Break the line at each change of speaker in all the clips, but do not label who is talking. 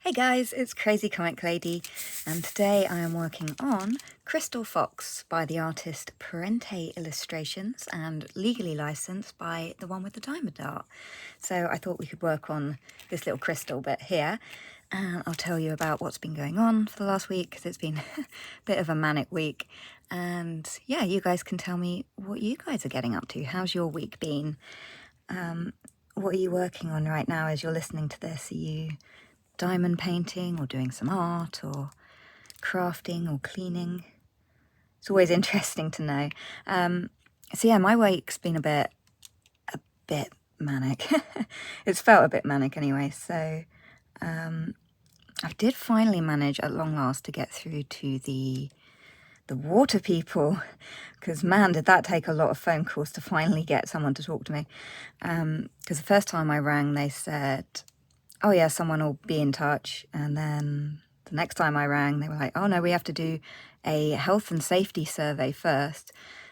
Hey guys, it's Crazy Comic Lady, and today I am working on Crystal Fox by the artist Parente Illustrations and legally licensed by the one with the diamond art. So I thought we could work on this little crystal bit here, and I'll tell you about what's been going on for the last week, because it's been a bit of a manic week. And yeah, you guys can tell me what you guys are getting up to. How's your week been? What are you working on right now as you're listening to this? Are you diamond painting or doing some art or crafting or cleaning? It's always interesting to know. So yeah, my week's been a bit manic. It's felt a bit manic anyway. So I did finally manage at long last to get through to the water people, because man, did that take a lot of phone calls to finally get someone to talk to me. Because the first time I rang, they said, oh yeah, someone will be in touch. And then the next time I rang, they were like, oh no, we have to do a health and safety survey first.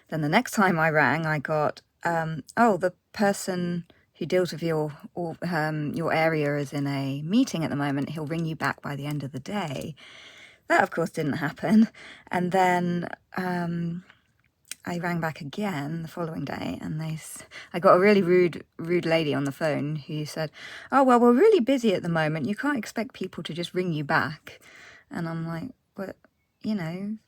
Then the next time I rang, I got, oh, the person who deals with your area is in a meeting at the moment. He'll ring you back by the end of the day. That, of course, didn't happen. And then I rang back again the following day, and I got a really rude lady on the phone who said, oh, well, we're really busy at the moment. You can't expect people to just ring you back. And I'm like, but, you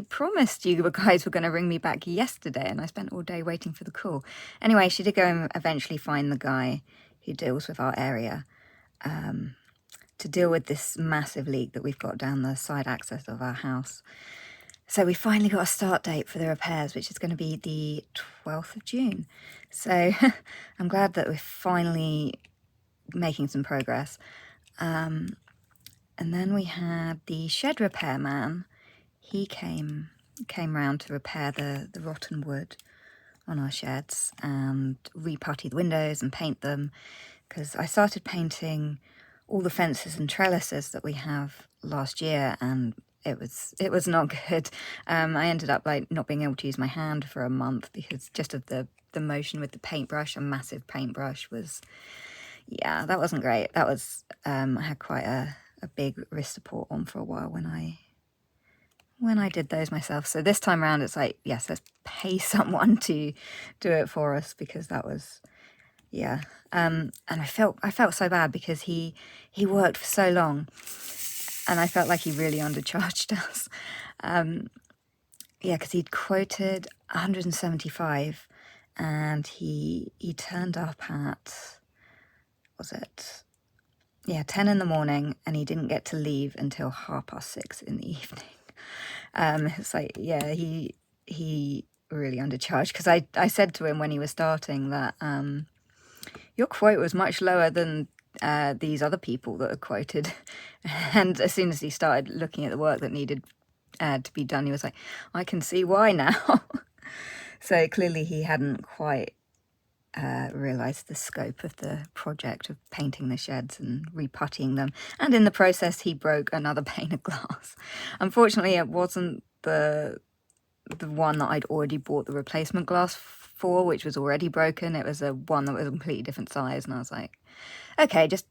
promised you guys were going to ring me back yesterday, and I spent all day waiting for the call. Anyway, she did go and eventually find the guy who deals with our area to deal with this massive leak that we've got down the side access of our house. So we finally got a start date for the repairs, which is going to be the 12th of June. So I'm glad that we're finally making some progress. And then we had the shed repairman. He came round to repair the rotten wood on our sheds and reputty the windows and paint them, because I started painting all the fences and trellises that we have last year, and it was not good. I ended up not being able to use my hand for a month because just of the motion with the paintbrush. A massive paintbrush was, yeah, that wasn't great. That was I had quite a big wrist support on for a while when I did those myself. So this time around, it's like, yes, let's pay someone to do it for us, because that was, yeah. And I felt so bad because he worked for so long, and I felt like he really undercharged us. Yeah, because he'd quoted 175, and he turned up at, was it? Yeah, 10 in the morning, and he didn't get to leave until 6:30 in the evening. It's like, yeah, he really undercharged, because I said to him when he was starting that your quote was much lower than these other people that are quoted. And as soon as he started looking at the work that needed to be done, he was like, I can see why now. So clearly he hadn't quite realised the scope of the project of painting the sheds and reputtying them. And in the process, he broke another pane of glass. Unfortunately, it wasn't the one that I'd already bought the replacement glass for, which was already broken. It was one that was a completely different size, and I was like, okay, just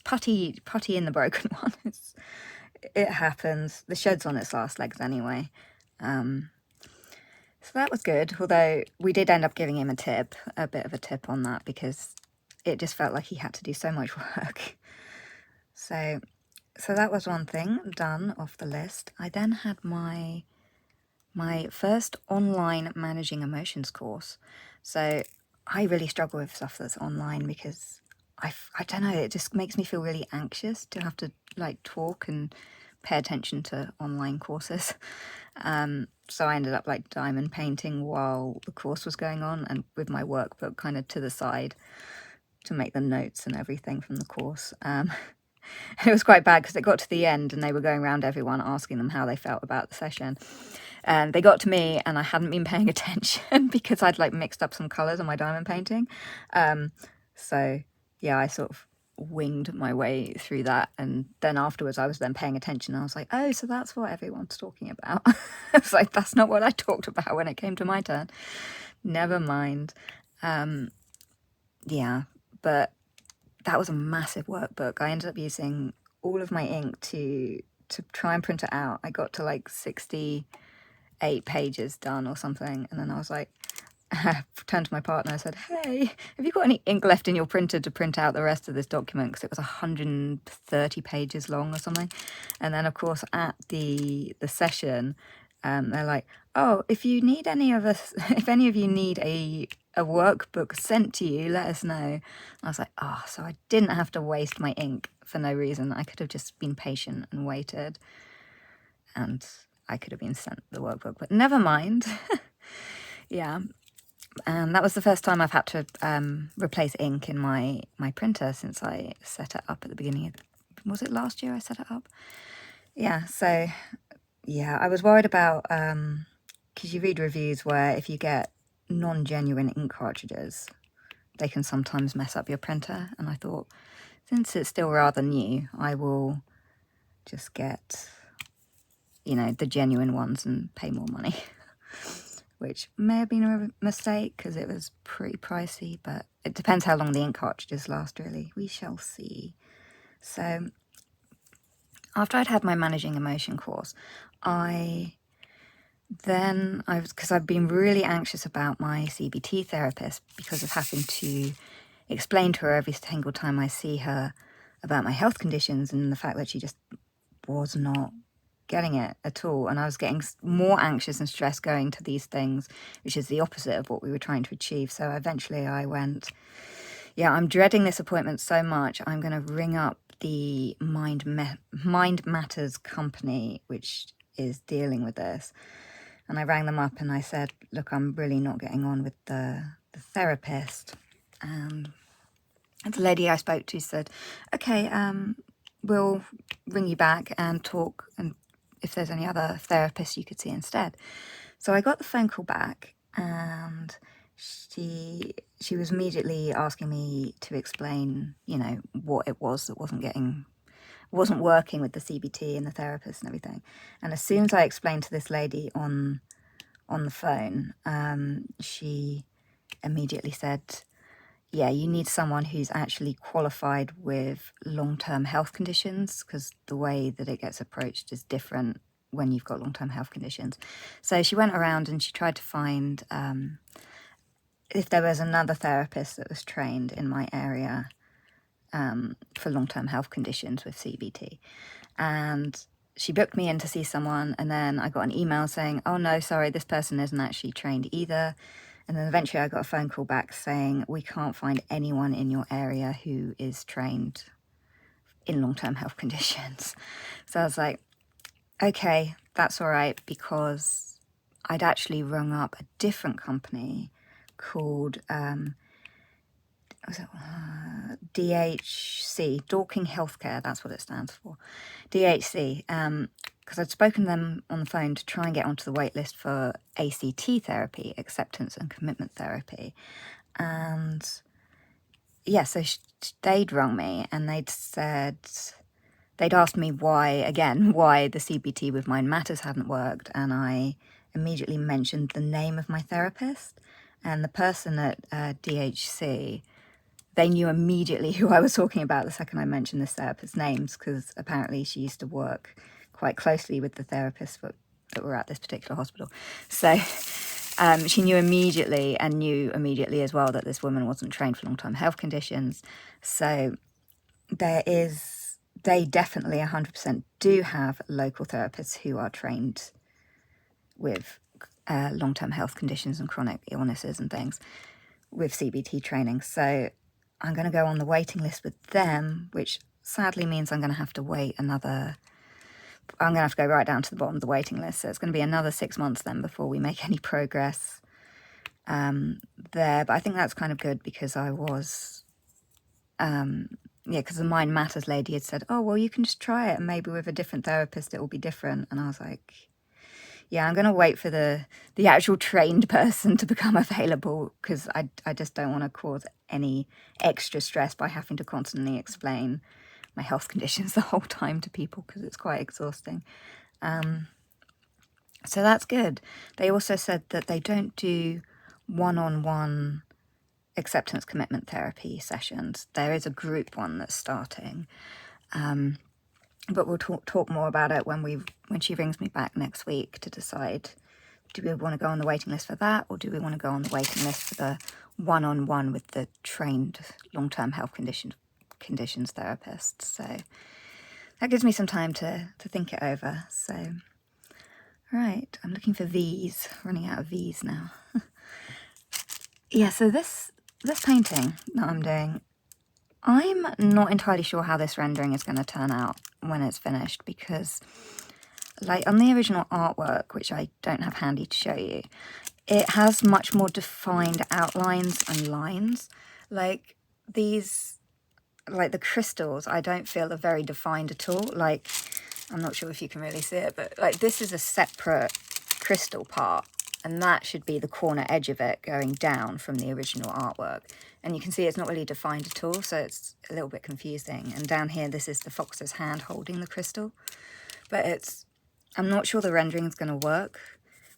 putty in the broken one. It happens. The shed's on its last legs anyway. So that was good, although we did end up giving him a bit of a tip on that, because it just felt like he had to do so much work. So that was one thing done off the list. I then had my first online managing emotions course. So I really struggle with stuff that's online, because I don't know, it just makes me feel really anxious to have to talk and pay attention to online courses. So I ended up diamond painting while the course was going on, and with my workbook kind of to the side to make the notes and everything from the course. It was quite bad, because it got to the end and they were going around everyone asking them how they felt about the session. And they got to me, and I hadn't been paying attention because I'd mixed up some colours on my diamond painting. So yeah, I sort of winged my way through that, and then afterwards I was then paying attention, and I was like, oh, so that's what everyone's talking about. It's like, that's not what I talked about when it came to my turn. Never mind. Yeah, but that was a massive workbook. I ended up using all of my ink to try and print it out. I got to like 68 pages done or something, and then I was like, I turned to my partner, I said, hey, have you got any ink left in your printer to print out the rest of this document? Because it was 130 pages long or something. And then, of course, at the session, they're like, oh, if you need any of us, if any of you need a workbook sent to you, let us know. And I was like, oh, so I didn't have to waste my ink for no reason. I could have just been patient and waited, and I could have been sent the workbook, but never mind. Yeah. And that was the first time I've had to replace ink in my printer since I set it up at the beginning of, was it last year I set it up? Yeah, so yeah, I was worried about, because you read reviews where if you get non-genuine ink cartridges, they can sometimes mess up your printer. And I thought, since it's still rather new, I will just get, you know, the genuine ones and pay more money. Which may have been a mistake because it was pretty pricey, but it depends how long the ink cartridges last, really. We shall see. So after I'd had my managing emotion course, because I've been really anxious about my CBT therapist because of having to explain to her every single time I see her about my health conditions and the fact that she just was not getting it at all, and I was getting more anxious and stressed going to these things, which is the opposite of what we were trying to achieve. So eventually I went, yeah, I'm dreading this appointment so much, I'm going to ring up the Mind Matters company, which is dealing with this. And I rang them up and I said, look, I'm really not getting on with the therapist. And the lady I spoke to said, okay, we'll ring you back and talk, and if there's any other therapists you could see instead. So I got the phone call back, and she was immediately asking me to explain, you know, what it was that wasn't working with the CBT and the therapist and everything. And as soon as I explained to this lady on the phone, she immediately said, yeah, you need someone who's actually qualified with long-term health conditions, because the way that it gets approached is different when you've got long-term health conditions. So she went around and she tried to find if there was another therapist that was trained in my area for long-term health conditions with CBT. And she booked me in to see someone, and then I got an email saying, oh no, sorry, this person isn't actually trained either. And then eventually I got a phone call back saying, we can't find anyone in your area who is trained in long-term health conditions. So I was like, okay, that's all right, because I'd actually rung up a different company called DHC, Dorking Healthcare, that's what it stands for, DHC, because I'd spoken to them on the phone to try and get onto the wait list for ACT therapy, acceptance and commitment therapy. And yeah, so they'd rung me and they'd said, they'd asked me why the CBT with Mind Matters hadn't worked, and I immediately mentioned the name of my therapist, and the person at DHC, they knew immediately who I was talking about the second I mentioned this therapist's names, because apparently she used to work quite closely with the therapists that were at this particular hospital. So she knew immediately, and knew immediately as well that this woman wasn't trained for long-term health conditions. So they definitely 100% do have local therapists who are trained with long-term health conditions and chronic illnesses and things with CBT training. So I'm going to go on the waiting list with them, which sadly means I'm going to have to wait I'm going to have to go right down to the bottom of the waiting list. So it's going to be another 6 months then before we make any progress there. But I think that's kind of good, because I was, because the Mind Matters lady had said, oh, well, you can just try it, and maybe with a different therapist it will be different. And I was like, yeah, I'm going to wait for the actual trained person to become available, because I just don't want to cause any extra stress by having to constantly explain my health conditions the whole time to people, because it's quite exhausting. So that's good. They also said that they don't do one-on-one acceptance commitment therapy sessions. There is a group one that's starting. but we'll talk more about it when she rings me back next week to decide, do we want to go on the waiting list for that, or do we want to go on the waiting list for the one-on-one with the trained long-term health conditions therapist. So that gives me some time to think it over. So, right, I'm looking for V's, running out of V's now. Yeah, so this painting that I'm doing, I'm not entirely sure how this rendering is going to turn out when it's finished, because like on the original artwork, which I don't have handy to show you, it has much more defined outlines and lines. Like these, like the crystals, I don't feel are very defined at all. Like, I'm not sure if you can really see it, but like this is a separate crystal part, and that should be the corner edge of it going down from the original artwork. And you can see it's not really defined at all, so it's a little bit confusing. And down here, this is the fox's hand holding the crystal. But I'm not sure the rendering is going to work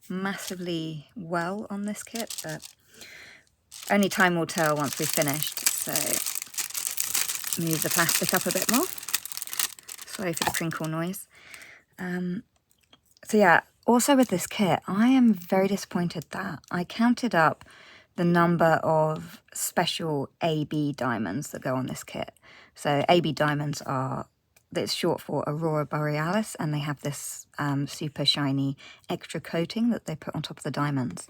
massively well on this kit, but only time will tell once we've finished. So move the plastic up a bit more. Sorry for the crinkle noise. So yeah, also with this kit, I am very disappointed that I counted up the number of special AB diamonds that go on this kit. So AB diamonds it's short for Aurora Borealis, and they have this super shiny extra coating that they put on top of the diamonds.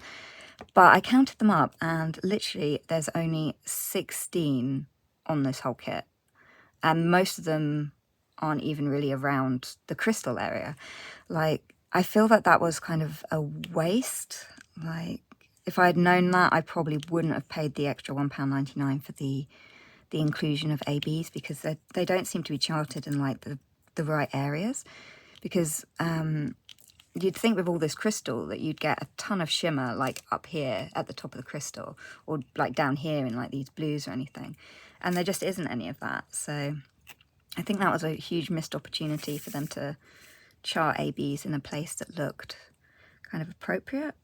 But I counted them up, and literally there's only 16 on this whole kit. And most of them aren't even really around the crystal area. Like, I feel that was kind of a waste. Like, if I had known that, I probably wouldn't have paid the extra £1.99 for the inclusion of ABs, because they don't seem to be charted in like the right areas. Because you'd think with all this crystal that you'd get a ton of shimmer like up here at the top of the crystal, or like down here in like these blues or anything, and there just isn't any of that. So I think that was a huge missed opportunity for them to chart ABs in a place that looked kind of appropriate.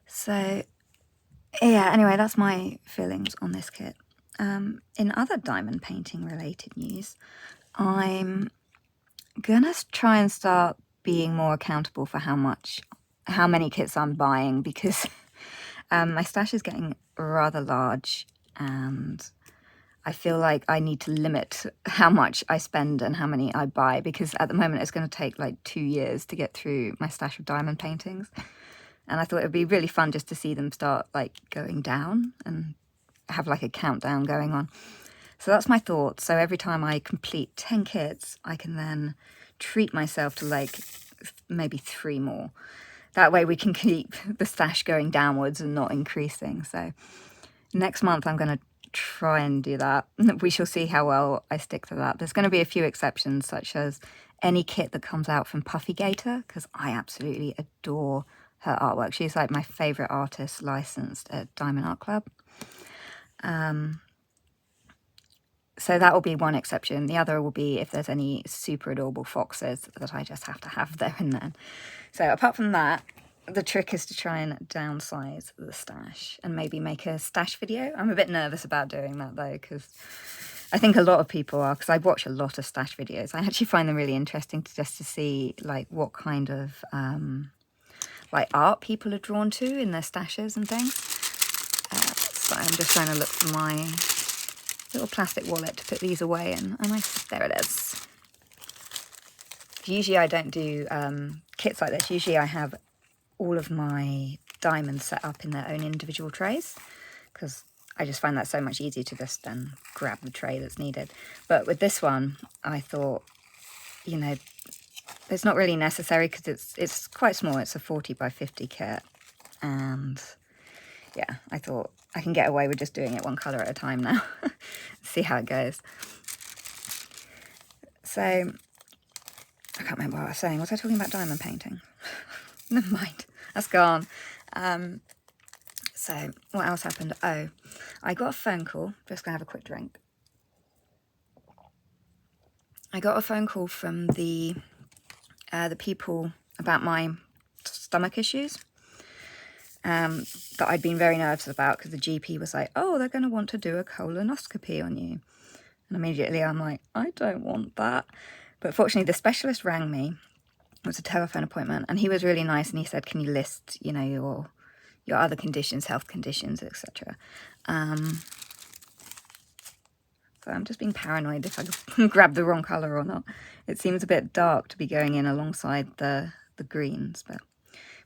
So yeah, anyway, that's my feelings on this kit. In other diamond painting related news, I'm gonna try and start being more accountable for how many kits I'm buying, because my stash is getting rather large, and I feel like I need to limit how much I spend and how many I buy, because at the moment it's going to take like 2 years to get through my stash of diamond paintings. And I thought it would be really fun just to see them start like going down and have like a countdown going on. So that's my thought. So every time I complete 10 kits, I can then treat myself to like maybe 3 more. That way we can keep the stash going downwards and not increasing. So next month I'm going to try and do that. We shall see how well I stick to that. There's going to be a few exceptions, such as any kit that comes out from Puffy Gator, because I absolutely adore her artwork. She's like my favorite artist licensed at Diamond Art Club. So that will be one exception. The other will be if there's any super adorable foxes that I just have to have there and then. So apart from that, the trick is to try and downsize the stash and maybe make a stash video. I'm a bit nervous about doing that though, because I think a lot of people are, because I watch a lot of stash videos. I actually find them really interesting to see like what kind of like art people are drawn to in their stashes and things. So I'm just trying to look for my little plastic wallet to put these away in. And there it is. Usually I don't do kits like this. Usually I have all of my diamonds set up in their own individual trays, because I just find that so much easier to just then grab the tray that's needed. But with this one, I thought, you know, it's not really necessary, because it's quite small. It's a 40 by 50 kit, and yeah, I thought I can get away with just doing it one colour at a time now. See how it goes. So I can't remember what I was saying. Was I talking about diamond painting? Never mind, that's gone. So what else happened? Oh, I got a phone call. Just gonna have a quick drink. I got a phone call from the people about my stomach issues that I'd been very nervous about, because the GP was like, oh, they're going to want to do a colonoscopy on you. And immediately I'm like, I don't want that. But fortunately, the specialist rang me. It was a telephone appointment, and he was really nice, and he said, can you list, you know, your other conditions, health conditions, etc. So I'm just being paranoid if I grab the wrong colour or not. It seems a bit dark to be going in alongside the greens, but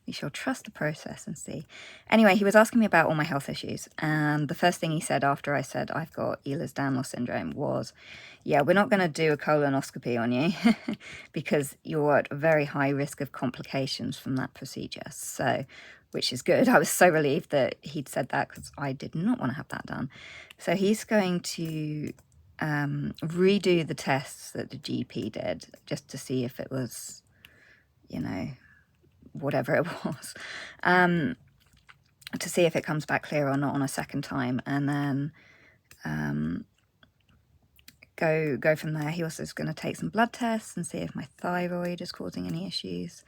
we shall trust the process and see. Anyway, he was asking me about all my health issues, and the first thing he said after I said I've got Ehlers-Danlos syndrome was, yeah, we're not going to do a colonoscopy on you because you're at a very high risk of complications from that procedure. So, which is good. I was so relieved that he'd said that because I did not want to have that done. So he's going to redo the tests that the GP did just to see if it was, you know, whatever it was, to see if it comes back clear or not on a second time, and then go from there. He also is going to take some blood tests and see if my thyroid is causing any issues,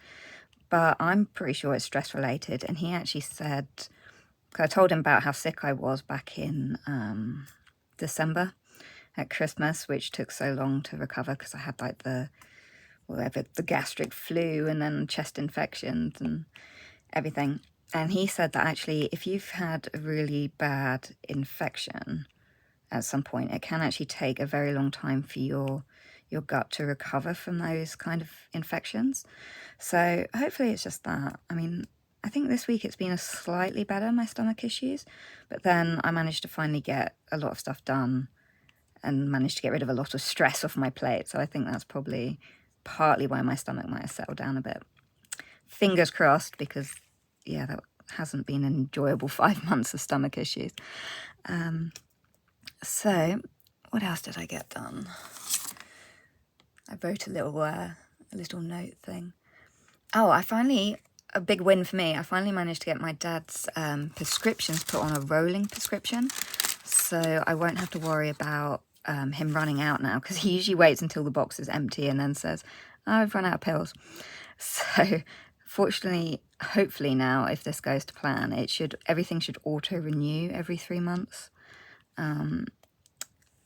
but I'm pretty sure it's stress related. And he actually said, I told him about how sick I was back in December at Christmas, which took so long to recover because I had like the gastric flu and then chest infections and everything. And he said that actually if you've had a really bad infection at some point, it can actually take a very long time for your gut to recover from those kind of infections. So hopefully it's just that. I mean, I think this week it's been a slightly better, my stomach issues, but then I managed to finally get a lot of stuff done and managed to get rid of a lot of stress off my plate. So I think that's probably partly why my stomach might have settled down a bit. Fingers crossed, because yeah, that hasn't been an enjoyable 5 months of stomach issues. So what else did I get done? I wrote a little note thing. Oh, a big win for me, I finally managed to get my dad's prescriptions put on a rolling prescription. So I won't have to worry about him running out now, because he usually waits until the box is empty and then says, oh, I've run out of pills. So fortunately, hopefully now, if this goes to plan, everything should auto-renew every 3 months.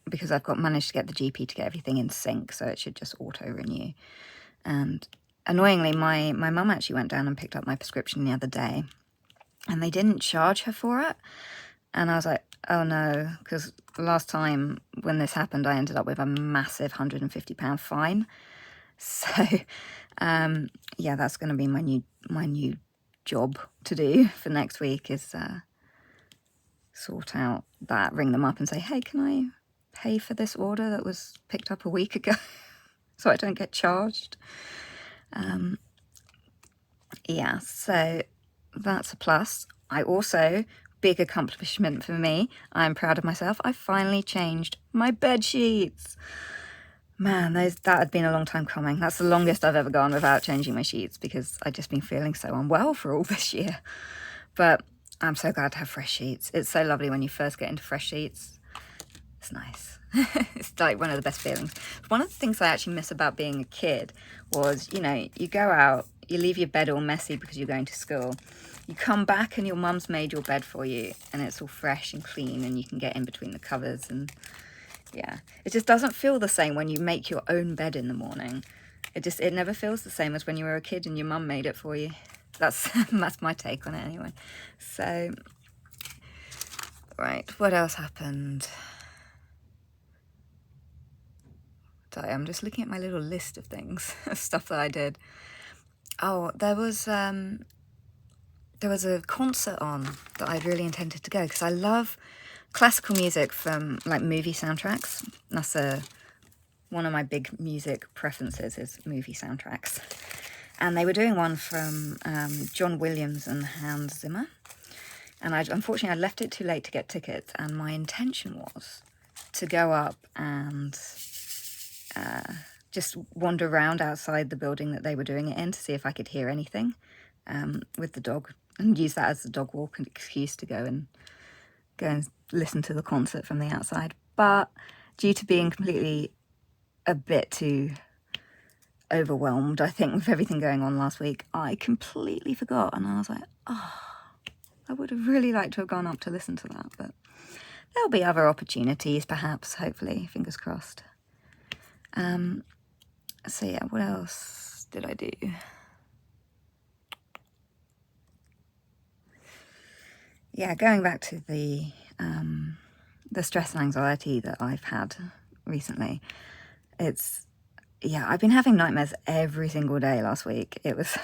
Because I've managed to get the GP to get everything in sync, so it should just auto-renew. And annoyingly, my mum actually went down and picked up my prescription the other day, and they didn't charge her for it. And I was like, oh no, because last time when this happened, I ended up with a massive £150 fine. So, yeah, that's going to be my new job to do for next week, is sort out that, ring them up and say, hey, can I pay for this order that was picked up a week ago so I don't get charged? Yeah, so that's a plus. I also, big accomplishment for me, I'm proud of myself, I finally changed my bed sheets. Man, that had been a long time coming. That's the longest I've ever gone without changing my sheets, because I've just been feeling so unwell for all this year. But I'm so glad to have fresh sheets. It's so lovely when you first get into fresh sheets. It's nice. It's like one of the best feelings. One of the things I actually miss about being a kid was, you know, you go out, you leave your bed all messy because you're going to school. You come back and your mum's made your bed for you and it's all fresh and clean and you can get in between the covers. And yeah, it just doesn't feel the same when you make your own bed in the morning. It never feels the same as when you were a kid and your mum made it for you. That's my take on it anyway. So, right, what else happened? Sorry, I'm just looking at my little list of things, stuff that I did. Oh, there was a concert on that I really intended to go, because I love classical music from like movie soundtracks. That's one of my big music preferences, is movie soundtracks. And they were doing one from John Williams and Hans Zimmer. And unfortunately I left it too late to get tickets, and my intention was to go up and just wander around outside the building that they were doing it in to see if I could hear anything with the dog, and use that as the dog walk and excuse to go and listen to the concert from the outside. But due to being completely a bit too overwhelmed, I think, with everything going on last week, I completely forgot, and I was like, oh, I would have really liked to have gone up to listen to that, but there'll be other opportunities, perhaps, hopefully, fingers crossed. So yeah, what else did I do? Yeah, going back to the stress and anxiety that I've had recently, I've been having nightmares every single day last week. It was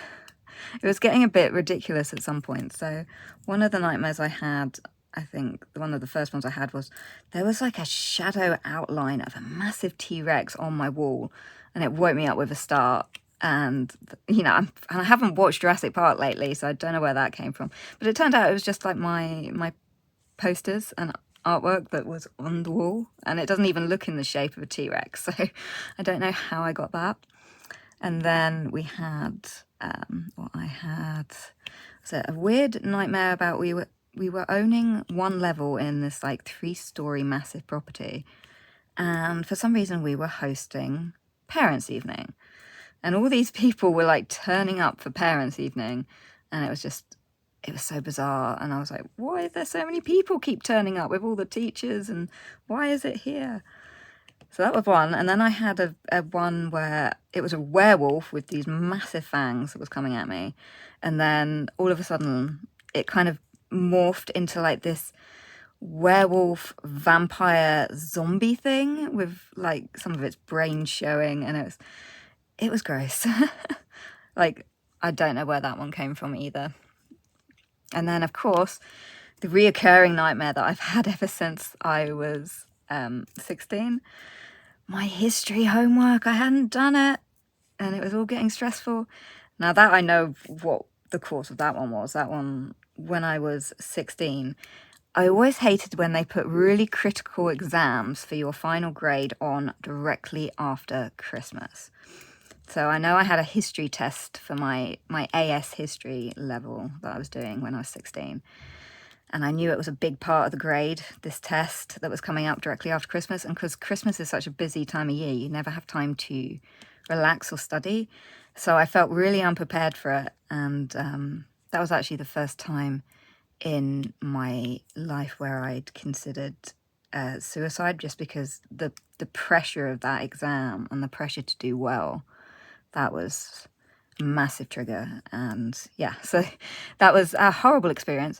getting a bit ridiculous at some point. So one of the nightmares I had, I think one of the first ones I had, was there was like a shadow outline of a massive T-Rex on my wall, and it woke me up with a start. And I haven't watched Jurassic Park lately, so I don't know where that came from. But it turned out it was just like my posters and artwork that was on the wall, and it doesn't even look in the shape of a T-Rex. So I don't know how I got that. And then we had I had a weird nightmare about we were owning one level in this like 3-story massive property, and for some reason we were hosting parents' evening, and all these people were like turning up for parents' evening, and it was so bizarre. And I was like, why is there so many people keep turning up with all the teachers, and why is it here? So that was one. And then I had a one where it was a werewolf with these massive fangs that was coming at me. And then all of a sudden it kind of morphed into like this werewolf vampire zombie thing with like some of its brain showing, and it was gross. Like, I don't know where that one came from either. And then of course the reoccurring nightmare that I've had ever since I was 16, my history homework. I hadn't done it, and it was all getting stressful. Now that I know what the cause of that one was, that one when I was 16, I always hated when they put really critical exams for your final grade on directly after Christmas. So I know I had a history test for my AS history level that I was doing when I was 16. And I knew it was a big part of the grade, this test that was coming up directly after Christmas. And because Christmas is such a busy time of year, you never have time to relax or study. So I felt really unprepared for it. And that was actually the first time in my life where I'd considered suicide, just because the pressure of that exam and the pressure to do well, that was a massive trigger. And yeah, so that was a horrible experience.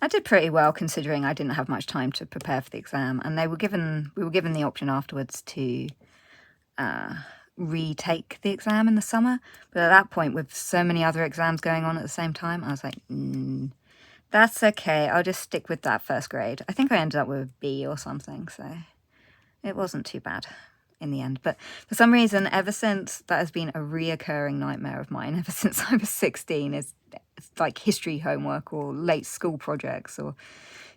I did pretty well considering I didn't have much time to prepare for the exam, and we were given the option afterwards to retake the exam in the summer. But at that point, with so many other exams going on at the same time, I was like, that's okay, I'll just stick with that first grade. I think I ended up with a B or something, so it wasn't too bad in the end. But for some reason, ever since, that has been a reoccurring nightmare of mine ever since I was 16. It's like history homework or late school projects, or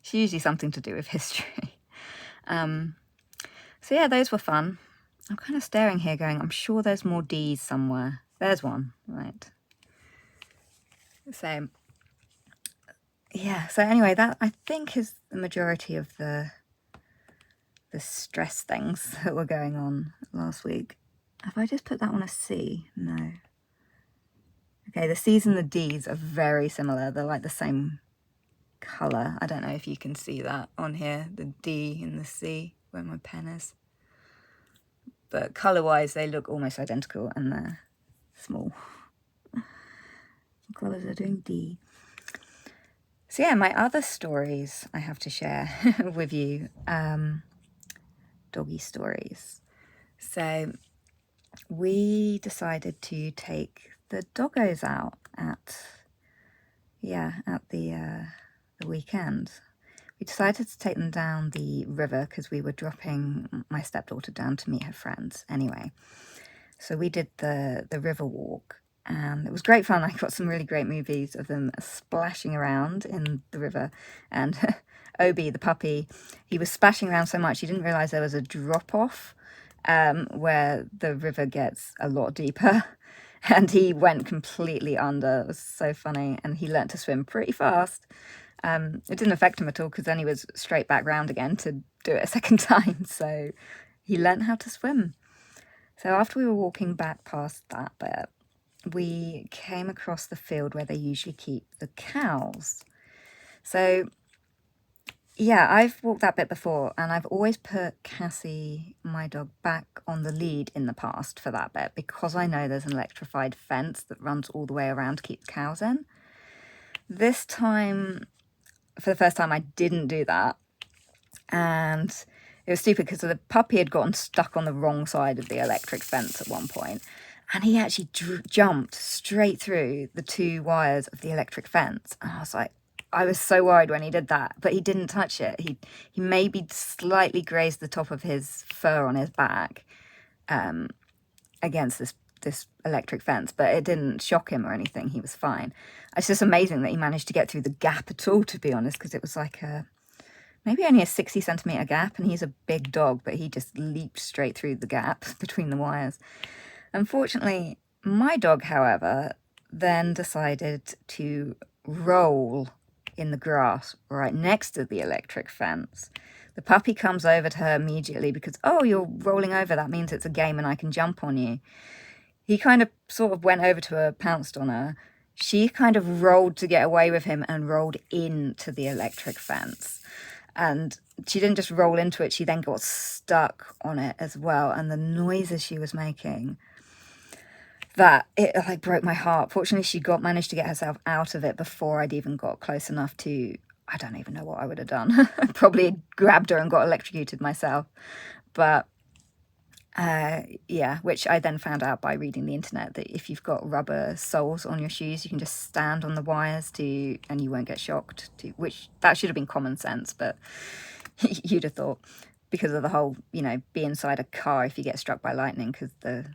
it's usually something to do with history. So yeah, those were fun. I'm kind of staring here going, I'm sure there's more D's somewhere. There's one, right? So yeah, so anyway, that I think is the majority of the stress things that were going on last week. Have I just put that on a C? No. Okay, the C's and the D's are very similar. They're like the same colour. I don't know if you can see that on here, the D and the C, where my pen is. But colour-wise, they look almost identical, and they're small. What colours are doing D? So yeah, my other stories I have to share with you, doggy stories. So we decided to take the doggos out at the weekend. We decided to take them down the river because we were dropping my stepdaughter down to meet her friends anyway. So we did the river walk, and it was great fun. I got some really great movies of them splashing around in the river, and Obi, the puppy, he was splashing around so much he didn't realise there was a drop-off where the river gets a lot deeper, and he went completely under. It was so funny, and he learnt to swim pretty fast. It didn't affect him at all because then he was straight back round again to do it a second time, so he learnt how to swim. So after we were walking back past that bit, we came across the field where they usually keep the cows. So yeah, I've walked that bit before, and I've always put Cassie, my dog, back on the lead in the past for that bit because I know there's an electrified fence that runs all the way around to keep the cows in. This time, for the first time, I didn't do that, and it was stupid because the puppy had gotten stuck on the wrong side of the electric fence at one point, and he actually jumped straight through the 2 wires of the electric fence, and I was like, I was so worried when he did that, but he didn't touch it. He maybe slightly grazed the top of his fur on his back against this electric fence, but it didn't shock him or anything. He was fine. It's just amazing that he managed to get through the gap at all, to be honest, because it was like maybe only a 60-centimetre gap, and he's a big dog, but he just leaped straight through the gap between the wires. Unfortunately, my dog, however, then decided to roll in the grass right next to the electric fence. The puppy comes over to her immediately because, oh, you're rolling over, that means it's a game and I can jump on you. He kind of sort of went over to her, pounced on her. She kind of rolled to get away with him and rolled into the electric fence. And she didn't just roll into it, she then got stuck on it as well. And the noises she was making, that it like broke my heart. Fortunately, she managed to get herself out of it before I'd even got close enough to, I don't even know what I would have done. Probably grabbed her and got electrocuted myself. But yeah, which I then found out by reading the internet, that if you've got rubber soles on your shoes, you can just stand on the wires and you won't get shocked, which that should have been common sense, but you'd have thought, because of the whole, be inside a car if you get struck by lightning, because the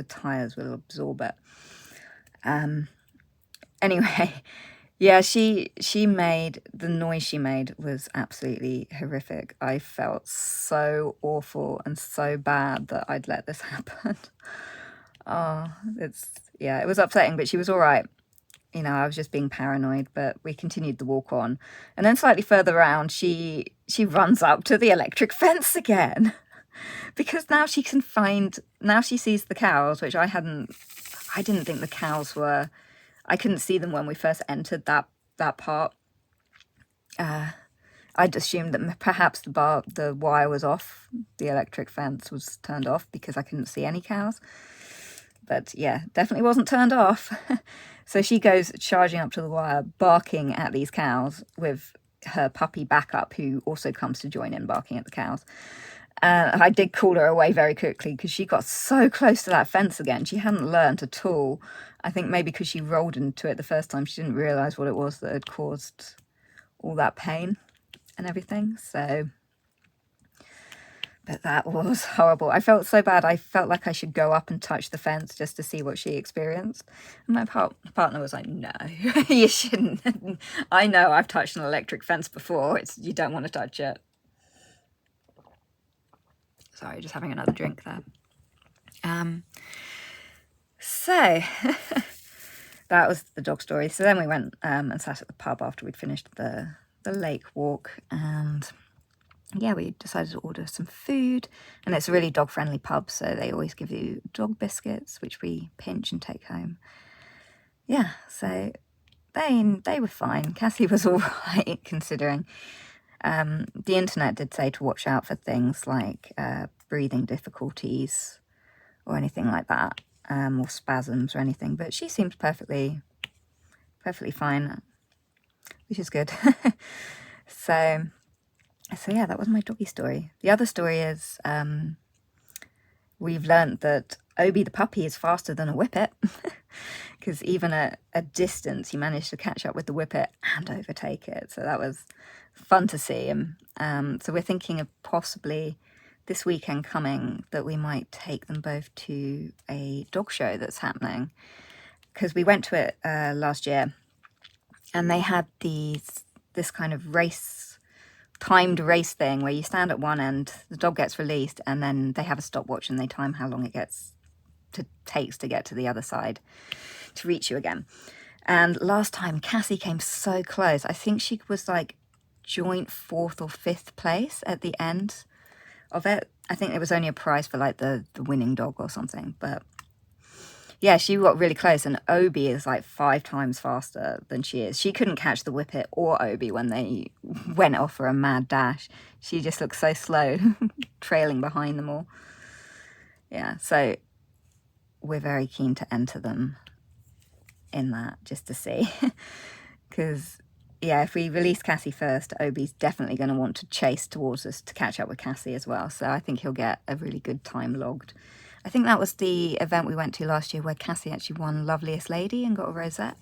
tires will absorb it. Anyway, yeah, she made, the noise she made was absolutely horrific. I felt so awful and so bad that I'd let this happen. Oh, it was upsetting, but she was all right. I was just being paranoid, but we continued the walk on. And then slightly further around, she runs up to the electric fence again. Because now she sees the cows, which I didn't think the cows were, I couldn't see them when we first entered that part. I'd assumed that perhaps the wire was off, the electric fence was turned off because I couldn't see any cows. But yeah, definitely wasn't turned off. So she goes charging up to the wire, barking at these cows with her puppy backup, who also comes to join in barking at the cows. I did call her away very quickly because she got so close to that fence again. She hadn't learnt at all. I think maybe because she rolled into it the first time, she didn't realise what it was that had caused all that pain and everything. But that was horrible. I felt so bad. I felt like I should go up and touch the fence just to see what she experienced. And my partner was like, no, you shouldn't. I know I've touched an electric fence before. You don't want to touch it. Sorry, just having another drink there. So that was the dog story. So then we went and sat at the pub after we'd finished the lake walk, and yeah, we decided to order some food. And it's a really dog-friendly pub, so they always give you dog biscuits, which we pinch and take home. Yeah, so they were fine. Cassie was all right, considering. The internet did say to watch out for things like breathing difficulties or anything like that, or spasms or anything, but she seems perfectly fine, which is good. So yeah, that was my doggy story. The other story is we've learnt that Obi the puppy is faster than a whippet, because even at a distance he managed to catch up with the whippet and overtake it. So that was fun to see him. So we're thinking of possibly this weekend coming that we might take them both to a dog show that's happening, because we went to it last year, and they had this kind of timed race thing where you stand at one end, the dog gets released, and then they have a stopwatch and they time how long it takes to get to the other side to reach you again. And last time Cassie came so close. I think she was like joint 4th or 5th place at the end of it. I think there was only a prize for like the winning dog or something, but Yeah, she got really close, and Obi is like 5 times faster than she is. She couldn't catch the Whippet or Obi when they went off for a mad dash. She just looked so slow, trailing behind them all. Yeah, so we're very keen to enter them in that, just to see. Because, yeah, if we release Cassie first, Obi's definitely going to want to chase towards us to catch up with Cassie as well. So I think he'll get a really good time logged. I think that was the event we went to last year where Cassie actually won Loveliest Lady and got a rosette.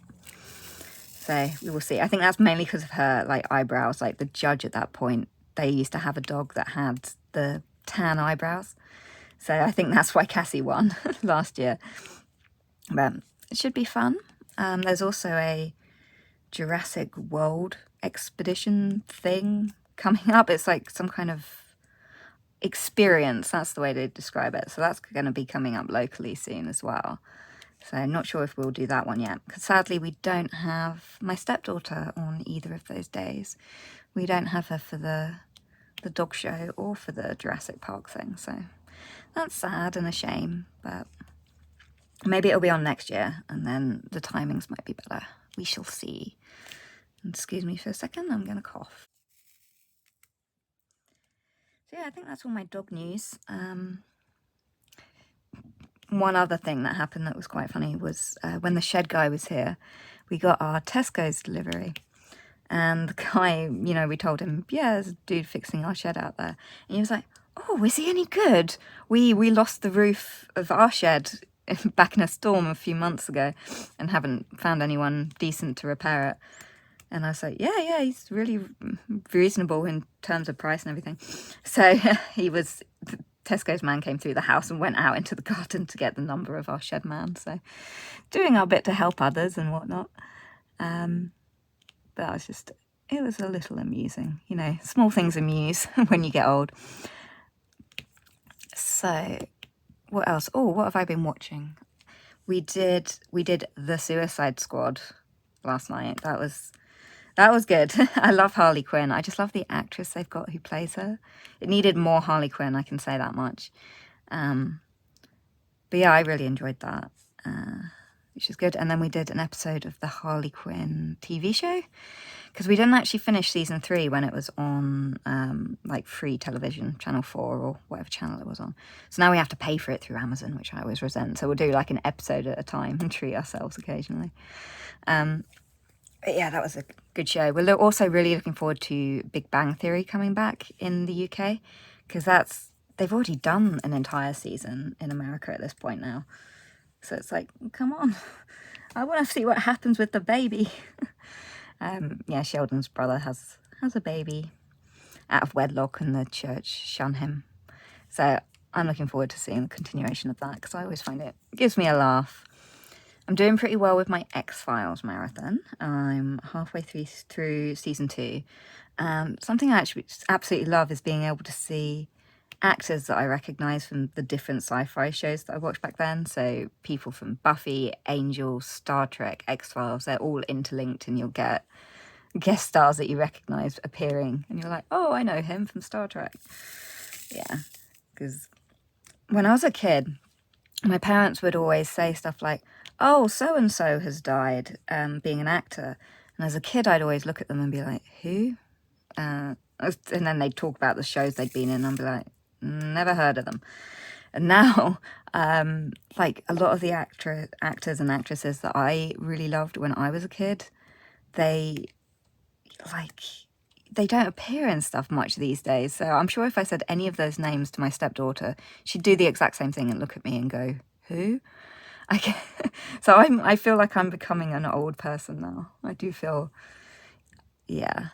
So we will see. I think that's mainly because of her like eyebrows. Like the judge at that point, they used to have a dog that had the tan eyebrows. So I think that's why Cassie won last year. But it should be fun. There's also a Jurassic World expedition thing coming up. It's like some kind of experience, that's the way to describe it. So that's going to be coming up locally soon as well. So I'm not sure if we'll do that one yet, because sadly we don't have my stepdaughter on either of those days. We don't have her for the dog show or for the Jurassic Park thing, so that's sad and a shame, but maybe it'll be on next year and then the timings might be better. We shall see. Excuse me for a second, I'm going to cough. So yeah, I think that's all my dog news. One other thing that happened that was quite funny was when the shed guy was here, we got our Tesco's delivery. And the guy, you know, we told him, yeah, there's a dude fixing our shed out there. And he was like, oh, is he any good? We lost the roof of our shed back in a storm a few months ago and haven't found anyone decent to repair it. And I was like, yeah, he's really reasonable in terms of price and everything. So Tesco's man came through the house and went out into the garden to get the number of our shed man. So doing our bit to help others and whatnot. But it was a little amusing. You know, small things amuse when you get old. So what else? Oh, what have I been watching? We did The Suicide Squad last night. That was good. I love Harley Quinn. I just love the actress they've got who plays her. It needed more Harley Quinn, I can say that much. But yeah, I really enjoyed that, which is good. And then we did an episode of the Harley Quinn TV show, because we didn't actually finish season 3 when it was on like free television, Channel 4 or whatever channel it was on. So now we have to pay for it through Amazon, which I always resent. So we'll do like an episode at a time and treat ourselves occasionally. But yeah, that was a good show. We're also really looking forward to Big Bang Theory coming back in the UK, because they've already done an entire season in America at this point now. So it's like, come on, I want to see what happens with the baby. Yeah, Sheldon's brother has a baby out of wedlock and the church shun him. So I'm looking forward to seeing the continuation of that, because I always find it gives me a laugh. I'm doing pretty well with my X-Files marathon. I'm halfway through season 2. Something I actually absolutely love is being able to see actors that I recognise from the different sci-fi shows that I watched back then. So people from Buffy, Angel, Star Trek, X-Files, they're all interlinked, and you'll get guest stars that you recognise appearing. And you're like, oh, I know him from Star Trek. Yeah, because when I was a kid, my parents would always say stuff like, oh, so-and-so has died, being an actor. And as a kid, I'd always look at them and be like, who? And then they'd talk about the shows they'd been in, and I'd be like, never heard of them. And now, like a lot of the actors and actresses that I really loved when I was a kid, they don't appear in stuff much these days. So I'm sure if I said any of those names to my stepdaughter, she'd do the exact same thing and look at me and go, who? So I feel like I'm becoming an old person now. I do feel, yeah.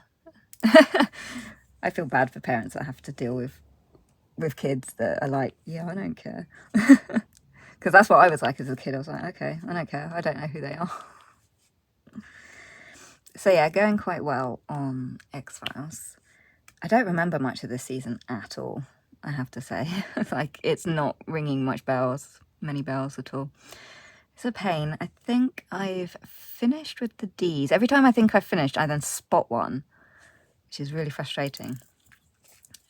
I feel bad for parents that have to deal with kids that are like, yeah, I don't care. Because that's what I was like as a kid. I was like, okay, I don't care. I don't know who they are. So yeah, going quite well on X-Files. I don't remember much of this season at all, I have to say. Like, it's not ringing many bells at all. It's a pain. I think I've finished with the Ds. Every time I think I've finished, I then spot one, which is really frustrating.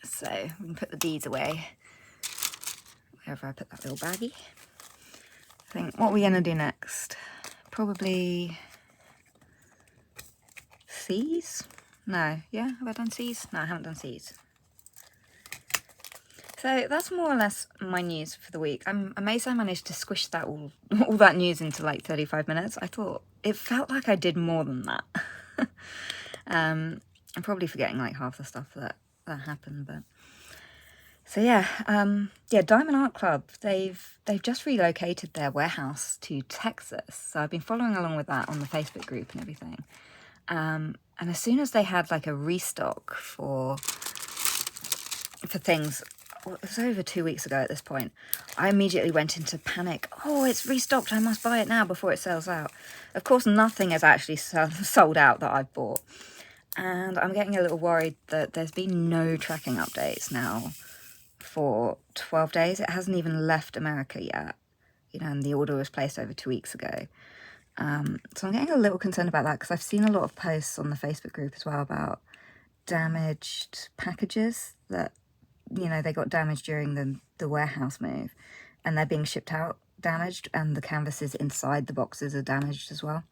So we can put the Ds away wherever I put that little baggie. think, what are we going to do next? Probably C's? No, yeah, have I done C's? No, I haven't done C's. So that's more or less my news for the week. I'm amazed I managed to squish that all that news into like 35 minutes. I thought it felt like I did more than that. I'm probably forgetting like half the stuff that happened, but so yeah, yeah, Diamond Art Club, they've just relocated their warehouse to Texas. So I've been following along with that on the Facebook group and everything. And as soon as they had like a restock for things, well, it was over 2 weeks ago at this point, I immediately went into panic. Oh, it's restocked, I must buy it now before it sells out. Of course, nothing has actually sold out that I've bought. And I'm getting a little worried that there's been no tracking updates now for 12 days. It hasn't even left America yet, you know, and the order was placed over 2 weeks ago. So I'm getting a little concerned about that because I've seen a lot of posts on the Facebook group as well about damaged packages that, you know, they got damaged during the warehouse move and they're being shipped out damaged, and the canvases inside the boxes are damaged as well.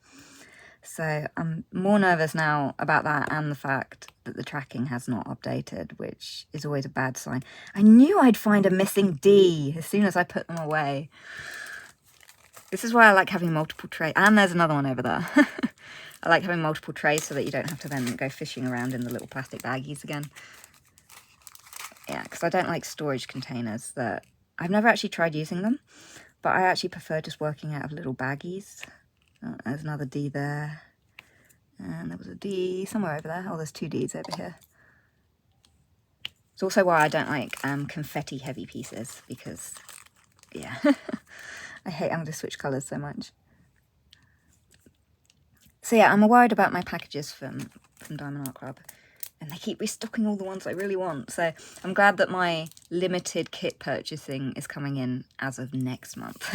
So I'm more nervous now about that and the fact that the tracking has not updated, which is always a bad sign. I knew I'd find a missing D as soon as I put them away. This is why I like having multiple trays. And there's another one over there. I like having multiple trays so that you don't have to then go fishing around in the little plastic baggies again. Yeah, because I don't like storage containers that... I've never actually tried using them, but I actually prefer just working out of little baggies. Oh, there's another D there. And there was a D somewhere over there. Oh, there's 2 Ds over here. It's also why I don't like confetti heavy pieces, because, yeah, I hate having to switch colours so much. So yeah, I'm worried about my packages from Diamond Art Club, and they keep restocking all the ones I really want. So I'm glad that my limited kit purchasing is coming in as of next month.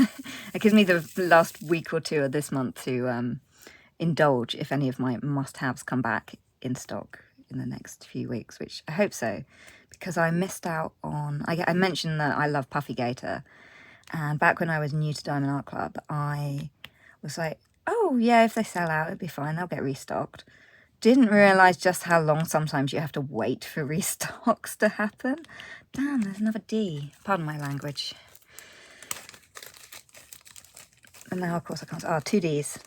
It gives me the last week or two of this month to indulge if any of my must-haves come back in stock in the next few weeks, which I hope so, because I missed out on... I mentioned that I love Puffy Gator, and back when I was new to Diamond Art Club, I was like, oh yeah, if they sell out, it'd be fine, they'll get restocked. Didn't realise just how long sometimes you have to wait for restocks to happen. Damn, there's another D. Pardon my language. And now, of course, I can't... Oh, 2 Ds.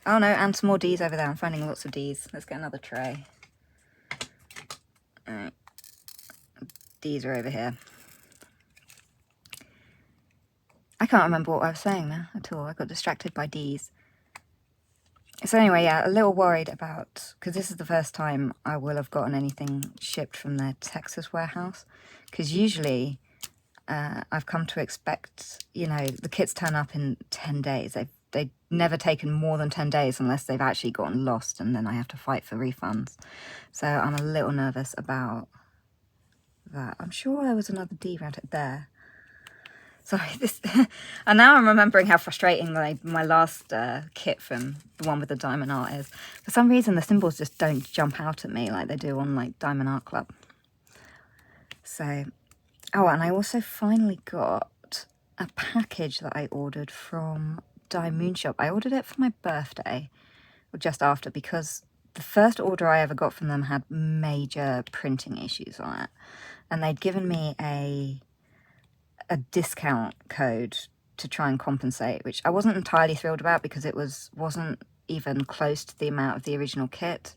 Oh, no, and some more Ds over there. I'm finding lots of Ds. Let's get another tray. All right. Ds are over here. I can't remember what I was saying now at all. I got distracted by Ds. So anyway, yeah, a little worried about, because this is the first time I will have gotten anything shipped from their Texas warehouse. Because usually I've come to expect, you know, the kits turn up in 10 days. They've never taken more than 10 days unless they've actually gotten lost, and then I have to fight for refunds. So I'm a little nervous about that. I'm sure there was another D around it there. Sorry, this, and now I'm remembering how frustrating my last kit from the one with the Diamond Art is. For some reason, the symbols just don't jump out at me like they do on like Diamond Art Club. So, oh, and I also finally got a package that I ordered from Moon Shop. I ordered it for my birthday, or just after, because the first order I ever got from them had major printing issues on it, and they'd given me a discount code to try and compensate, which I wasn't entirely thrilled about because it wasn't even close to the amount of the original kit.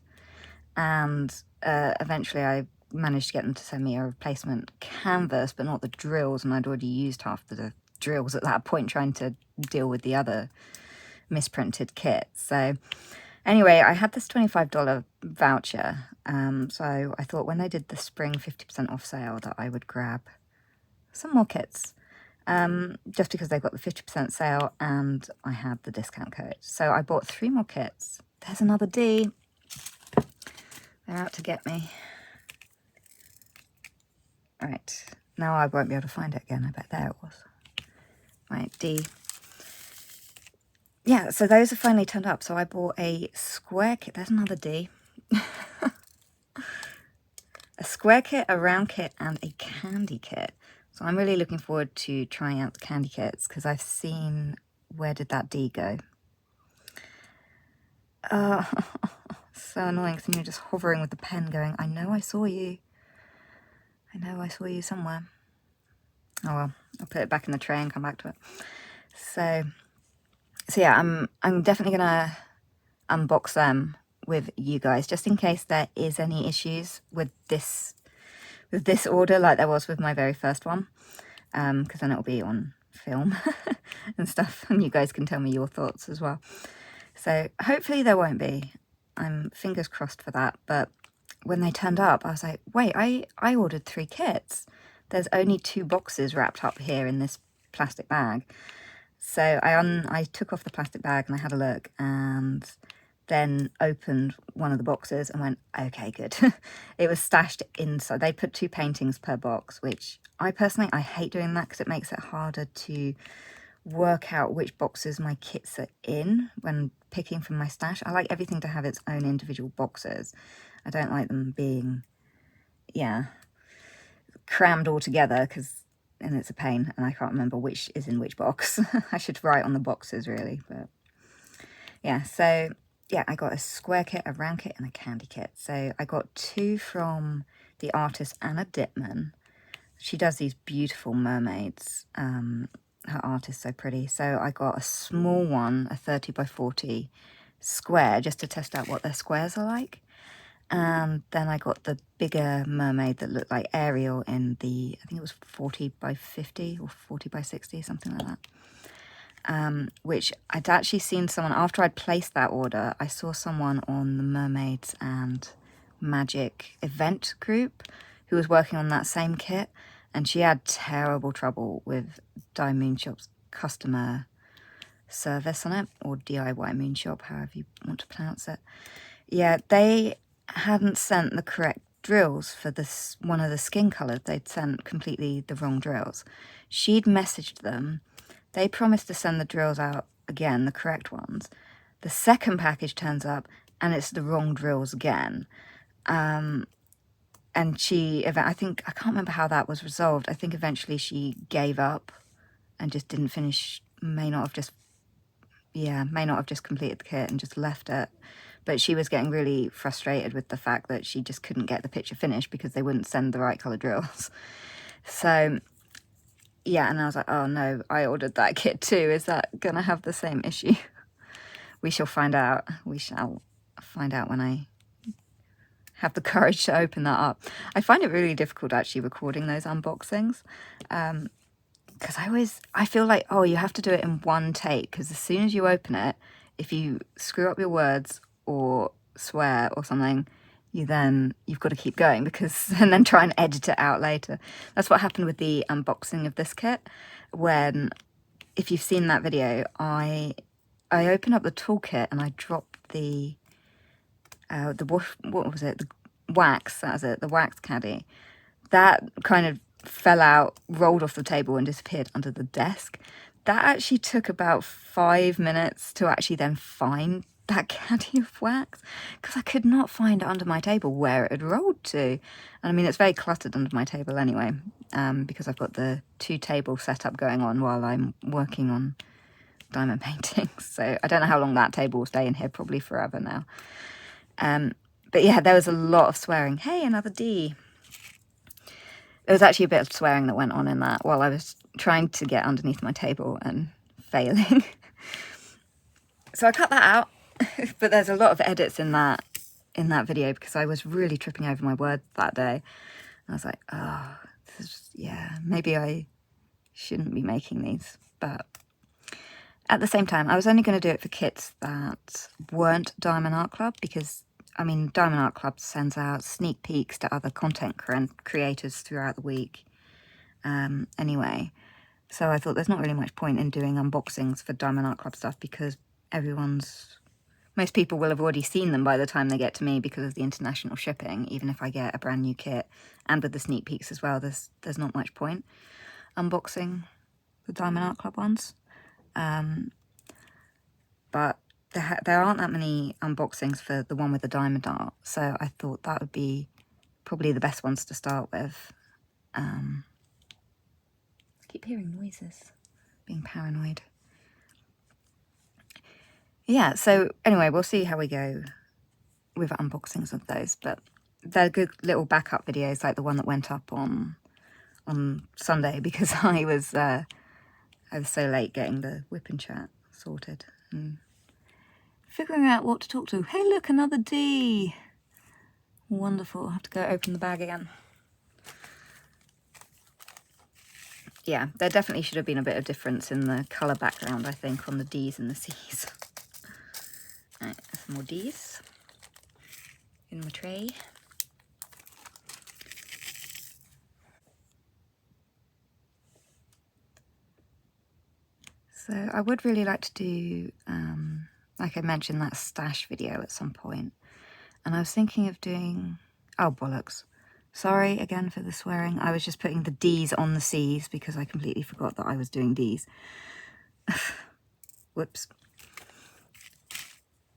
And eventually I managed to get them to send me a replacement canvas, but not the drills, and I'd already used half the drills at that point trying to deal with the other misprinted kit. So anyway, I had this $25 voucher, so I thought when they did the spring 50% off sale that I would grab some more kits, just because they've got the 50% sale and I had the discount code. So I bought 3 more kits. There's another D. They're out to get me. Right, now I won't be able to find it again. I bet there it was. Right, D. Yeah, so those have finally turned up. So I bought a square kit. There's another D. A square kit, a round kit, and a candy kit. So I'm really looking forward to trying out the candy kits because I've seen where did that D go? Oh, so annoying, because you're just hovering with the pen going, I know I saw you. I know I saw you somewhere. Oh well, I'll put it back in the tray and come back to it. So yeah, I'm definitely gonna unbox them with you guys, just in case there is any issues with this order, like there was with my very first one, because then it'll be on film and stuff, and you guys can tell me your thoughts as well. So hopefully there won't be. I'm fingers crossed for that. But when they turned up, I was like, wait, I ordered 3 kits. There's only 2 boxes wrapped up here in this plastic bag. So I took off the plastic bag and I had a look, and then opened one of the boxes and went, okay, good. It was stashed inside. They put 2 paintings per box, which I hate doing that because it makes it harder to work out which boxes my kits are in when picking from my stash. I like everything to have its own individual boxes. I don't like them being, crammed all together, and it's a pain, and I can't remember which is in which box. I should write on the boxes really, but yeah. So yeah, I got a square kit, a round kit, and a candy kit. So I got 2 from the artist Anna Dittman. She does these beautiful mermaids. Her art is so pretty. So I got a small one, a 30 by 40 square, just to test out what their squares are like. And then I got the bigger mermaid that looked like Ariel in the, I think it was 40 by 50 or 40 by 60, something like that. Which I'd actually seen someone, after I'd placed that order, I saw someone on the Mermaids and Magic event group who was working on that same kit, and she had terrible trouble with Dye Moon Shop's customer service on it, or DIY Moon Shop, however you want to pronounce it. Yeah, they hadn't sent the correct drills for this one of the skin colours. They'd sent completely the wrong drills. She'd messaged them. They promised to send the drills out again, the correct ones. The second package turns up and it's the wrong drills again. And I can't remember how that was resolved. I think eventually she gave up and just didn't finish, may not have just completed the kit and just left it. But she was getting really frustrated with the fact that she just couldn't get the picture finished because they wouldn't send the right colour drills. So yeah, and I was like, oh no, I ordered that kit too. Is that going to have the same issue? We shall find out. We shall find out when I have the courage to open that up. I find it really difficult actually recording those unboxings. Because I feel like, oh, you have to do it in one take, because as soon as you open it, if you screw up your words or swear or something, you've got to keep going, and then try and edit it out later. That's what happened with the unboxing of this kit, when, if you've seen that video, I opened up the toolkit and I dropped the wax, that was it, the wax caddy. That kind of fell out, rolled off the table and disappeared under the desk. That actually took about 5 minutes to actually then find that caddy of wax, because I could not find it under my table where it had rolled to. And I mean, it's very cluttered under my table anyway, because I've got the 2 tables set up going on while I'm working on diamond paintings. So I don't know how long that table will stay in here, probably forever now. But yeah, there was a lot of swearing. Hey, another D. There was actually a bit of swearing that went on in that while I was trying to get underneath my table and failing. So I cut that out, but there's a lot of edits in that video because I was really tripping over my words that day. I was like, oh, maybe I shouldn't be making these. But at the same time, I was only going to do it for kits that weren't Diamond Art Club, because I mean, Diamond Art Club sends out sneak peeks to other content creators throughout the week anyway. So I thought there's not really much point in doing unboxings for Diamond Art Club stuff, because most people will have already seen them by the time they get to me because of the international shipping. Even if I get a brand new kit and with the sneak peeks as well, there's not much point unboxing the Diamond Art Club ones. But there aren't that many unboxings for the one with the diamond art, so I thought that would be probably the best ones to start with. I keep hearing noises, being paranoid. yeah, so anyway, we'll see how we go with unboxings of those, but they're good little backup videos, like the one that went up on Sunday, because I was so late getting the WIP and chat sorted and figuring out what to talk to. Hey, look, another D. Wonderful. I'll have to go open the bag again. Yeah, there definitely should have been a bit of difference in the colour background, I think, on the D's and the C's. Right, some more D's in my tray. So I would really like to do, like I mentioned, that stash video at some point. And I was thinking of doing, oh bollocks. Sorry again for the swearing. I was just putting the D's on the C's because I completely forgot that I was doing D's. Whoops.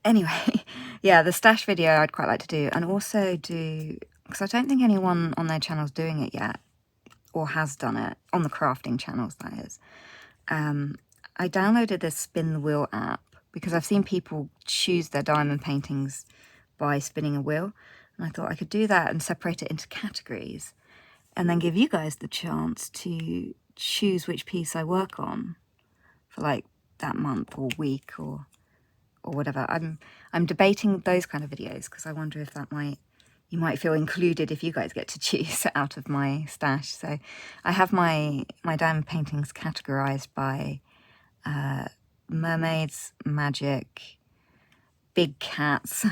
Anyway, yeah, the stash video I'd quite like to do, and also do, because I don't think anyone on their channel's doing it yet, or has done it, on the crafting channels, that is. I downloaded the Spin the Wheel app because I've seen people choose their diamond paintings by spinning a wheel, and I thought I could do that and separate it into categories and then give you guys the chance to choose which piece I work on for like that month or week or whatever. I'm debating those kind of videos because I wonder if that you might feel included if you guys get to choose out of my stash. So I have my diamond paintings categorized by mermaids, magic, big cats,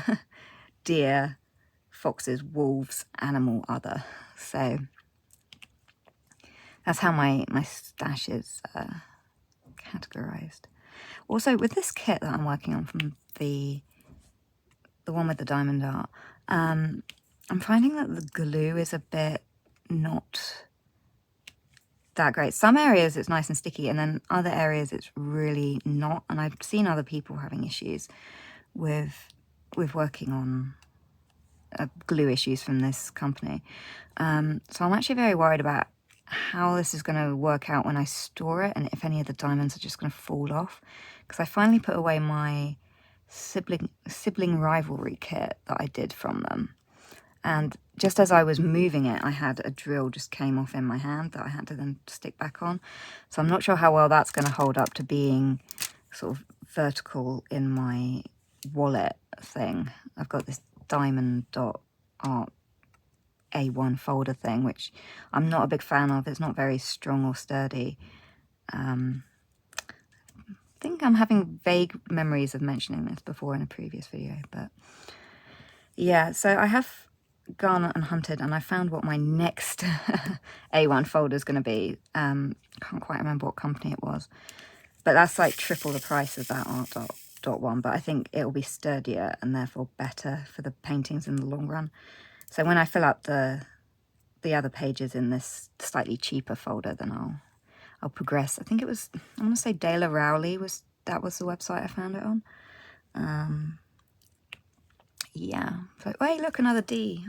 deer, foxes, wolves, animal, other. So that's how my stash is categorized. Also, with this kit that I'm working on from the one with the diamond art, I'm finding that the glue is a bit not that great. Some areas it's nice and sticky, and then other areas it's really not. And I've seen other people having issues with working on glue issues from this company. So I'm actually very worried about how this is going to work out when I store it, and if any of the diamonds are just going to fall off. Because I finally put away my sibling rivalry kit that I did from them, and just as I was moving it, I had a drill just came off in my hand that I had to then stick back on. So I'm not sure how well that's going to hold up to being sort of vertical in my wallet thing. I've got this diamond.art A1 folder thing, which I'm not a big fan of. It's not very strong or sturdy. I think I'm having vague memories of mentioning this before in a previous video, but yeah, so I have gone and hunted, and I found what my next A1 folder is going to be. Can't quite remember what company it was, but that's like triple the price of that art one, but I think it will be sturdier and therefore better for the paintings in the long run. So when I fill up the other pages in this slightly cheaper folder, then I'll progress. I think it was, I want to say Dale Rowley was the website I found it on. Yeah, so wait, look, another D.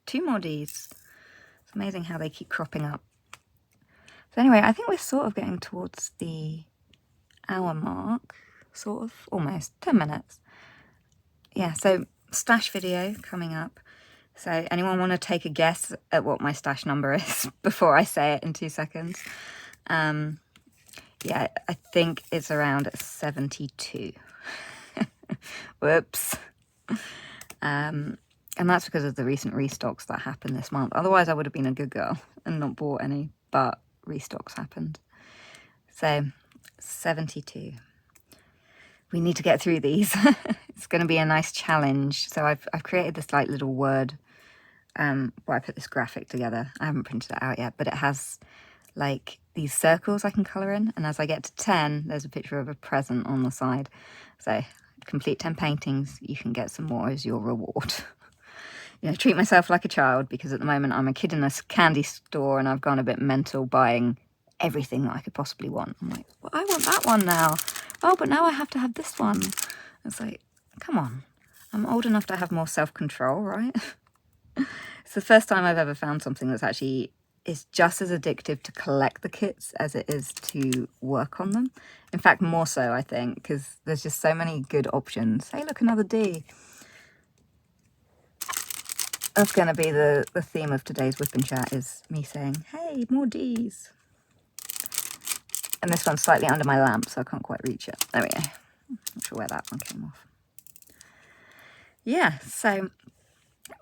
Two more Ds. It's amazing how they keep cropping up. So anyway, I think we're sort of getting towards the hour mark, sort of, almost 10 minutes. Yeah, so stash video coming up. So anyone want to take a guess at what my stash number is before I say it in 2 seconds? Yeah, I think it's around 72. Whoops. And that's because of the recent restocks that happened this month. Otherwise, I would have been a good girl and not bought any, but restocks happened. So 72. We need to get through these. It's going to be a nice challenge. So I've created this like little word where I put this graphic together. I haven't printed it out yet, but it has like these circles I can colour in. And as I get to 10, there's a picture of a present on the side. So complete 10 paintings, you can get some more as your reward. You know, treat myself like a child, because at the moment I'm a kid in a candy store and I've gone a bit mental buying everything that I could possibly want. I'm like, well, I want that one now. Oh, but now I have to have this one. It's like, come on. I'm old enough to have more self-control, right? It's the first time I've ever found something that's actually is just as addictive to collect the kits as it is to work on them. In fact, more so, I think, because there's just so many good options. Hey, look, another D. That's going to be the theme of today's whip and chat, is me saying, hey, more Ds. And this one's slightly under my lamp, so I can't quite reach it. There we go. Not sure where that one came off. Yeah, so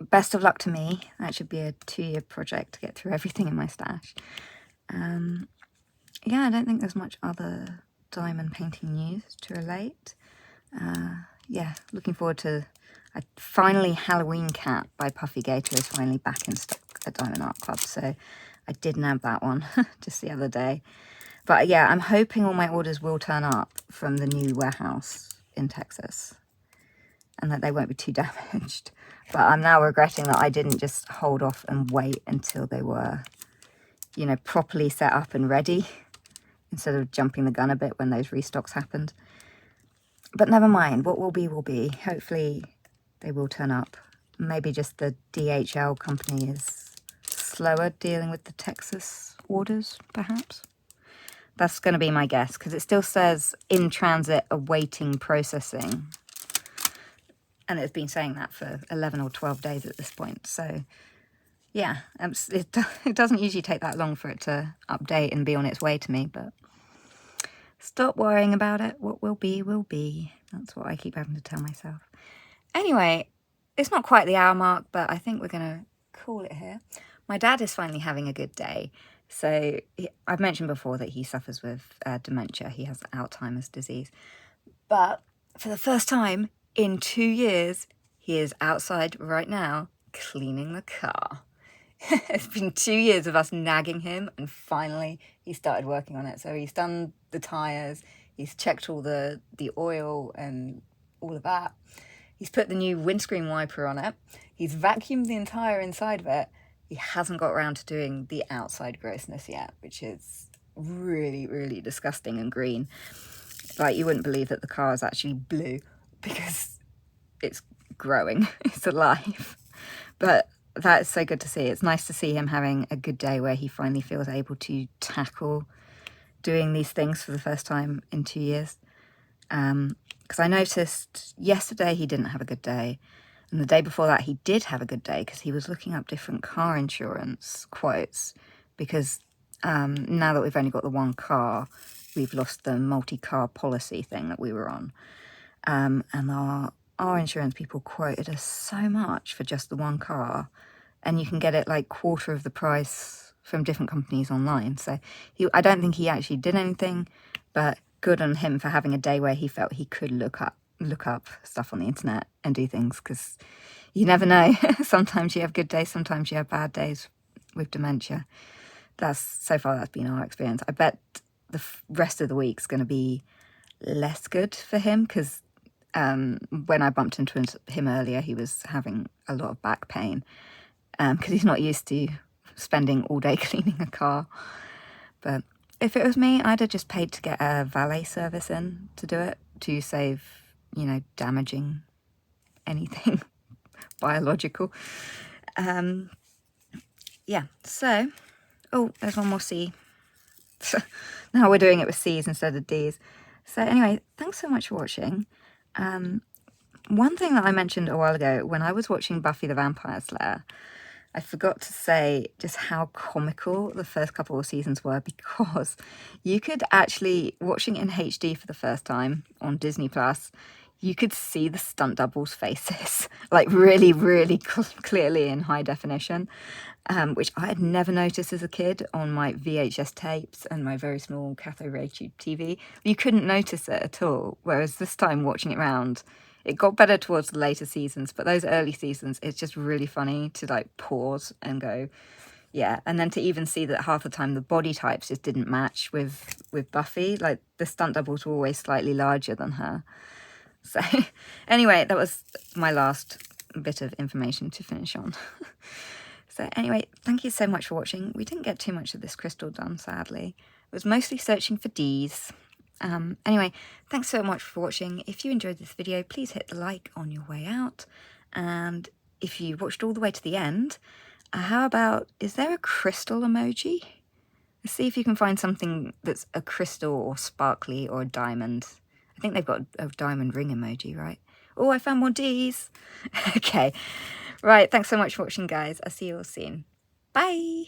best of luck to me. That should be a 2-year project to get through everything in my stash. Yeah, I don't think there's much other diamond painting news to relate. Yeah, looking forward to... finally, Halloween Cat by Puffy Gator is finally back in stock at Diamond Art Club, so I did nab that one just the other day. But yeah, I'm hoping all my orders will turn up from the new warehouse in Texas and that they won't be too damaged. But I'm now regretting that I didn't just hold off and wait until they were, you know, properly set up and ready instead of jumping the gun a bit when those restocks happened. But never mind, what will be will be. Hopefully they will turn up. Maybe just the DHL company is slower dealing with the Texas orders, perhaps. That's going to be my guess, because it still says in transit awaiting processing. And it's been saying that for 11 or 12 days at this point. So, yeah, it doesn't usually take that long for it to update and be on its way to me. But stop worrying about it. What will be, will be. That's what I keep having to tell myself. Anyway, it's not quite the hour mark, but I think we're going to call it here. My dad is finally having a good day. So I've mentioned before that he suffers with dementia. He has Alzheimer's disease. But for the first time in 2 years, he is outside right now cleaning the car. It's been 2 years of us nagging him, and finally he started working on it. So he's done the tyres, he's checked all the oil and all of that. He's put the new windscreen wiper on it. He's vacuumed the entire inside of it. He hasn't got around to doing the outside grossness yet, which is really, really disgusting and green. Like, you wouldn't believe that the car is actually blue because it's growing, it's alive. But that's so good to see. It's nice to see him having a good day where he finally feels able to tackle doing these things for the first time in 2 years. Because I noticed yesterday he didn't have a good day. And the day before that, he did have a good day because he was looking up different car insurance quotes. Because now that we've only got the one car, we've lost the multi-car policy thing that we were on. And our insurance people quoted us so much for just the one car. And you can get it like quarter of the price from different companies online. So I don't think he actually did anything, but good on him for having a day where he felt he could look up stuff on the internet and do things, because you never know. Sometimes you have good days, sometimes you have bad days with dementia. So far that's been our experience. I bet the rest of the week's going to be less good for him, because when I bumped into him earlier, he was having a lot of back pain because he's not used to spending all day cleaning a car. But if it was me, I'd have just paid to get a valet service in to do it, to save, you know, damaging anything biological. Yeah, so, oh, there's one more C. Now we're doing it with C's instead of D's. So anyway, thanks so much for watching. One thing that I mentioned a while ago, when I was watching Buffy the Vampire Slayer, I forgot to say just how comical the first couple of seasons were, because you could actually, watching it in HD for the first time on Disney Plus, you could see the stunt doubles' faces, like really, really clearly in high definition, which I had never noticed as a kid on my VHS tapes and my very small cathode ray tube TV. You couldn't notice it at all, whereas this time watching it round, it got better towards the later seasons, but those early seasons, it's just really funny to like pause and go, yeah. And then to even see that half the time the body types just didn't match with Buffy. Like the stunt doubles were always slightly larger than her. So anyway, that was my last bit of information to finish on. So anyway, thank you so much for watching. We didn't get too much of this crystal done, sadly. It was mostly searching for D's. Anyway, thanks so much for watching. If you enjoyed this video, please hit the like on your way out. And if you watched all the way to the end, How about, is there a crystal emoji? Let's see if you can find something that's a crystal or sparkly or a diamond. I think they've got a diamond ring emoji, right? Oh, I found more D's. Okay. Right, thanks so much for watching, guys. I'll see you all soon. Bye.